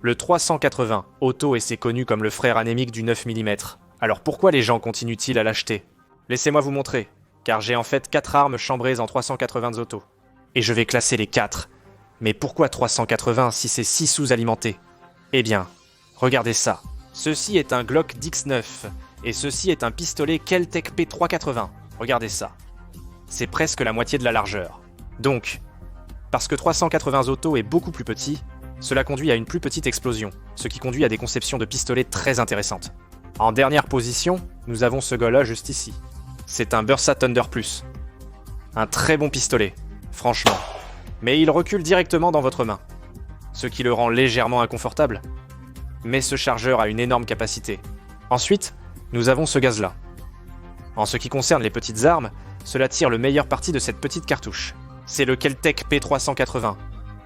Le 380, auto et c'est connu comme le frère anémique du 9 mm. Alors pourquoi les gens continuent-ils à l'acheter? Laissez-moi vous montrer, car j'ai en fait 4 armes chambrées en 380 auto. Et je vais classer les 4. Mais pourquoi 380 si c'est si sous-alimenté? Eh bien, regardez ça. Ceci est un Glock X9, et ceci est un pistolet Kel-Tec P380. Regardez ça. C'est presque la moitié de la largeur. Donc, parce que 380 auto est beaucoup plus petit, cela conduit à une plus petite explosion, ce qui conduit à des conceptions de pistolets très intéressantes. En dernière position, nous avons ce gars-là juste ici. C'est un Bursa Thunder Plus. Un très bon pistolet, franchement. Mais il recule directement dans votre main, ce qui le rend légèrement inconfortable. Mais ce chargeur a une énorme capacité. Ensuite, nous avons ce gaz-là. En ce qui concerne les petites armes, cela tire le meilleur parti de cette petite cartouche. C'est le Kel-Tec P380,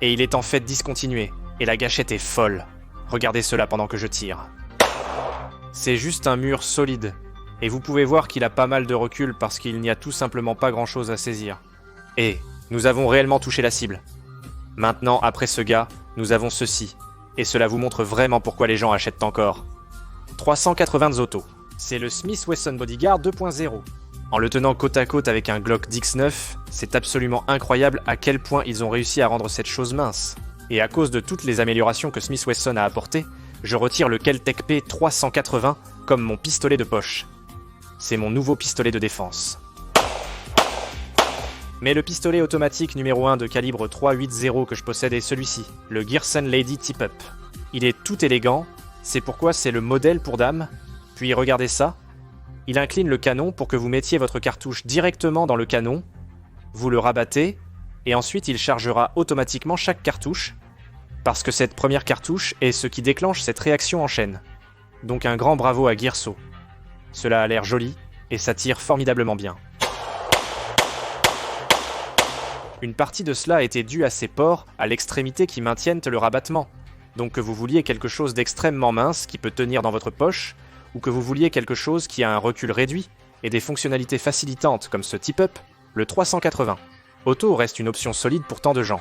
et il est en fait discontinué, et la gâchette est folle. Regardez cela pendant que je tire. C'est juste un mur solide, et vous pouvez voir qu'il a pas mal de recul parce qu'il n'y a tout simplement pas grand-chose à saisir. Et nous avons réellement touché la cible. Maintenant, après ce gars, nous avons ceci, et cela vous montre vraiment pourquoi les gens achètent encore. 380 auto. C'est le Smith Wesson Bodyguard 2.0. En le tenant côte à côte avec un Glock X9, c'est absolument incroyable à quel point ils ont réussi à rendre cette chose mince. Et à cause de toutes les améliorations que Smith Wesson a apportées, je retire le Kel-Tec P380 comme mon pistolet de poche. C'est mon nouveau pistolet de défense. Mais le pistolet automatique numéro 1 de calibre 3.80 que je possède est celui-ci, le Gearson Lady Tip-Up. Il est tout élégant, c'est pourquoi c'est le modèle pour dames. Puis regardez ça, il incline le canon pour que vous mettiez votre cartouche directement dans le canon, vous le rabattez, et ensuite il chargera automatiquement chaque cartouche, parce que cette première cartouche est ce qui déclenche cette réaction en chaîne. Donc un grand bravo à Gearso. Cela a l'air joli, et ça tire formidablement bien. Une partie de cela était due à ces ports à l'extrémité qui maintiennent le rabattement. Donc que vous vouliez quelque chose d'extrêmement mince qui peut tenir dans votre poche, ou que vous vouliez quelque chose qui a un recul réduit et des fonctionnalités facilitantes comme ce tip-up, le 380. Auto reste une option solide pour tant de gens.